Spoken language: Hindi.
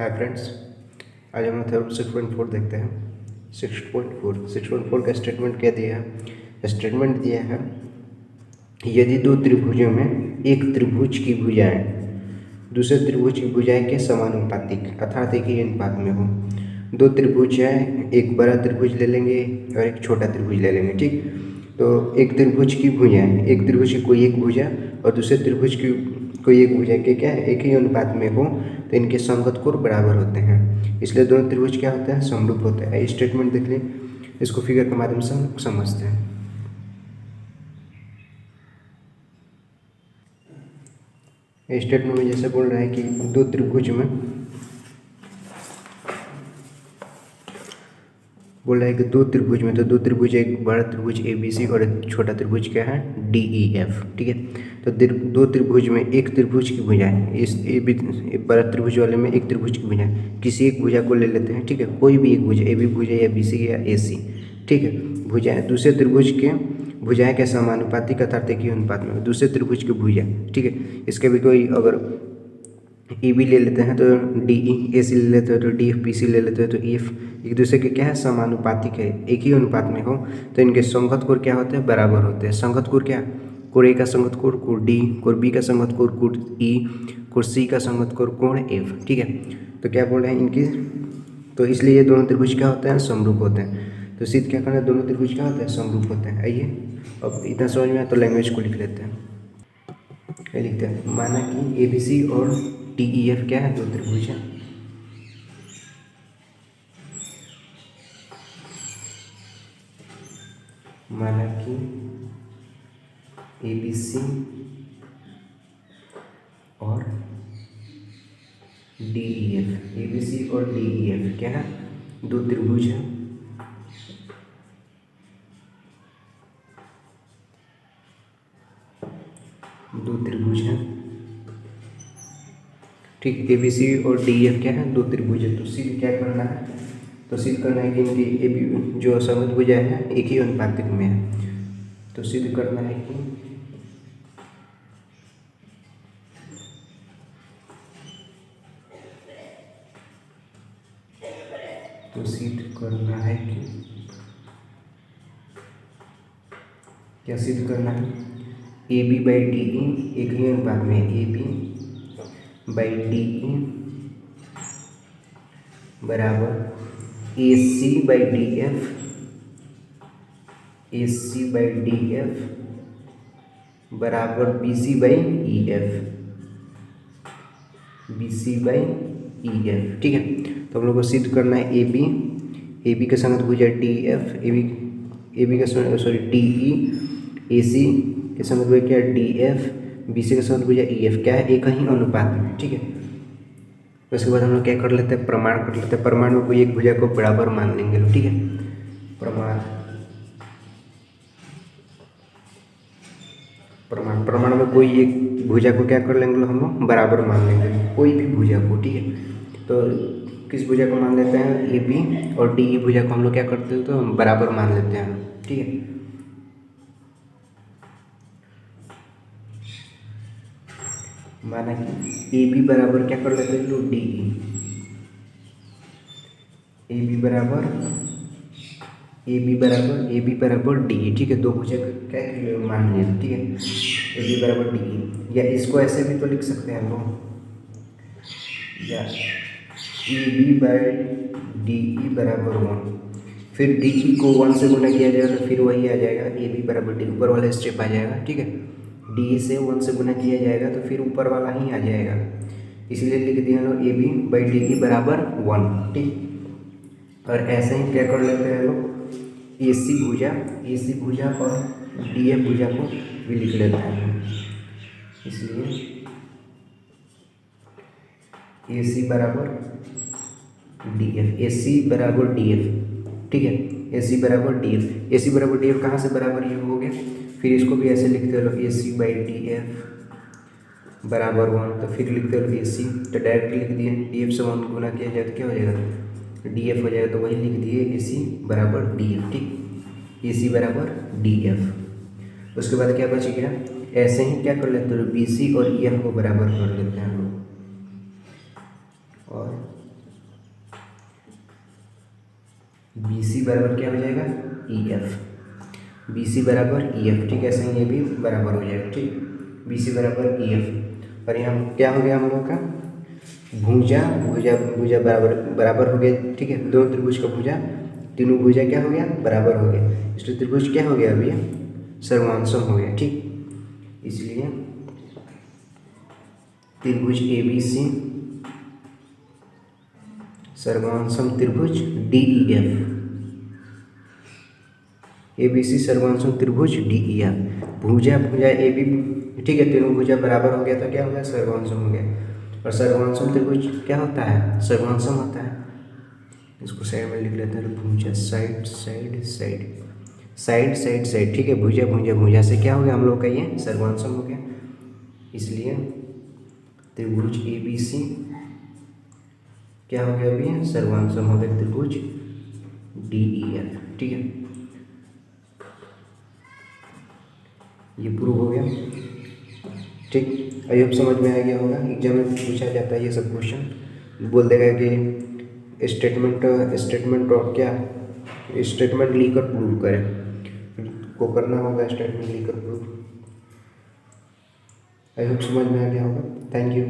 हाय फ्रेंड्स, आज हम थ्योरम 6.4 देखते हैं। 6.4 का स्टेटमेंट क्या दिया है? स्टेटमेंट दिया है, यदि दो त्रिभुजों में एक त्रिभुज की भुजाएं दूसरे त्रिभुज की भुजाएं के समानुपातिक अर्थात एक ही अनुपात में हो। दो त्रिभुज है, एक बड़ा त्रिभुज ले लेंगे और एक छोटा त्रिभुज ले लेंगे। ठीक, तो एक त्रिभुज की भुजाएं, एक त्रिभुज की कोई एक भुजा और दूसरे त्रिभुज की कोई एक भुजा के क्या है एक ही अनुपात में हो तो इनके संगत कोण बराबर होते हैं, इसलिए दोनों त्रिभुज क्या होते हैं, समरूप होते हैं। स्टेटमेंट देख लें, इसको फिगर के माध्यम से हम समझते हैं। स्टेटमेंट में जैसे बोल रहा है कि दो त्रिभुज में बोल रहा है कि दो त्रिभुज में, तो दो त्रिभुज, एक बड़ा त्रिभुज ABC और एक छोटा त्रिभुज क्या है DEF। ठीक है, तो दो त्रिभुज में एक त्रिभुज की भुजाएं, इस बड़ा त्रिभुज वाले में एक त्रिभुज की भुजाएं, किसी एक भुजा को ले लेते हैं। ठीक है, कोई भी एक भुजा, AB भुजा या BC या AC। ठीक है, भुजाएं दूसरे त्रिभुज के भुजाएं के समानुपातिक अर्थात एक ही अनुपात में दूसरे त्रिभुज की भुजा। ठीक है, इसके भी कोई अगर AB ले लेते हैं तो DE, AC ले लेते हैं तो DF, BC ले लेते हैं तो EF, एक दूसरे के क्या है समानुपातिक है, एक ही अनुपात में हो तो इनके संगत कोण क्या होते हैं, बराबर होते हैं। संगत कोण क्या, कोण A का संगत कोण कोण D, कोण B का संगत कोण कोण E, कोण C का संगत कोण कोण F। ठीक है, तो क्या बोल रहे हैं इनकी, तो इसलिए ये दोनों त्रिभुज क्या होते हैं, समरूप होते हैं। तो सिद्ध क्या करना है, दोनों त्रिभुज क्या होते हैं, समरूप होते हैं। आइए अब इतना समझ में आया तो लैंग्वेज को लिख लेते हैं। क्या लिखते हैं, माना कि ABC और DEF क्या है, दो त्रिभुज है। माना कि ABC और DEF, ABC और DEF क्या है, दो त्रिभुज है। दो त्रिभुज है। ठीक, ABC और DEF क्या है, दो त्रिभुज है। तो सिद्ध क्या करना है, तो सिद्ध करना है कि इनकी AB जो समद्विभुज भुजा है एक ही अनुपातिक में है। तो सिद्ध करना है कि क्या सिद्ध करना है, AB बाई DE एक ही अनुपात में है। AB बाई DE बराबर AC by DF, AC by DF बराबर BC by EF, BC by EF। ठीक है, तो हम लोग को सिद्ध करना है AB का संगत भुजा DF, AB का DE, AC के संगत भुजा क्या है DF, BC का संगत भुजा EF क्या है, एक ही अनुपात में। ठीक है, उसके बाद हम लोग क्या कर लेते हैं, प्रमाण कर लेते हैं। प्रमाण में कोई एक भुजा को बराबर मान लेंगे लोग। ठीक है, प्रमाण में कोई एक भुजा को क्या कर लेंगे हम लोग, बराबर मान लेंगे, कोई भी भुजा को। ठीक है, तो किस भुजा को मान लेते हैं, AB और DE भुजा को हम लोग क्या करते हैं, तो बराबर मान लेते हैं। ठीक है, माना कि AB बराबर क्या कर लेते हैं लोग, DE, AB बराबर DE। ठीक है, दो भुजा क्या मान लिया। ठीक है, AB बराबर DE, या इसको ऐसे भी तो लिख सकते हैं हम लोग, या AB बाई DE बराबर 1, फिर DE को 1 से गुना किया जाएगा तो फिर वही आ जाएगा AB बराबर DE, ऊपर वाला स्टेप आ जाएगा। ठीक है, DE से 1 से गुना किया जाएगा तो फिर ऊपर वाला ही आ जाएगा, इसलिए लिख दिया लोग AB बाई DE बराबर 1। ठीक, और ऐसे ही क्या कर लेते हैं लोग, AC भुजा और DF भुजा को भी लिख लेते हैं। इसलिए AC बराबर DF, ठीक है, AC बराबर DF कहाँ से बराबर ये हो गया, फिर इसको भी ऐसे लिखते हो AC बाई DF बराबर 1, तो फिर लिखते हो AC, तो डायरेक्ट लिख दिए, DF से 1 गुना किया जाए तो क्या हो जाएगा, DF हो जाएगा, तो वही लिख दिए AC बराबर DF। ठीक, AC बराबर DF। उसके बाद क्या बच गया, ऐसे ही क्या कर लेते हो, BC और EF को बराबर कर लेते हैं हम लोग, और बी सी बराबर क्या हो जाएगा, ई एफ, बी सी बराबर ई एफ, ठीक है। ऐसे ही ये भी बराबर हो जाएगा, ठीक, बी सी बराबर ई एफ। और यहाँ क्या हो गया हम लोग का, भुजा भुजा भुजा बराबर बराबर हो गया, ठीक है। दो त्रिभुज का भुजा, तीनों भुजा क्या हो गया, बराबर हो गया, इसलिए त्रिभुज क्या हो गया भैया, सर्वांशम हो गया, ठीक। इसलिए त्रिभुज ए बी सी सर्वांशम त्रिभुज D E F, A B C सर्वांशम त्रिभुज डी ई एफ। भुजा भुजा ए बी, ठीक है, तीनों भुजा बराबर हो गया तो क्या हो गया, सर्वांशम हो गया। और सर्वांशम त्रिभुज क्या होता है, सर्वांशम होता है। इसको साइड में लिख लेते हैं, भुजा side side side side side side, ठीक है। भुजा भुजा भुजा से क्या हो गया हम लोग का, ये सर्वांशम हो गया। इसलिए त्रिभुज ए बी सी क्या हो गया अभी, सर्वांशम हो गया त्रिभुज डी ई एफ, ठीक है। ये प्रूव हो गया, ठीक। आई होप समझ में आ गया होगा। एग्जाम में पूछा जाता है ये सब क्वेश्चन, बोल देगा कि स्टेटमेंट और क्या, स्टेटमेंट लिखकर प्रूव करें, को करना होगा स्टेटमेंट लिखकर प्रूव। आई होप समझ में आ गया होगा। Thank you.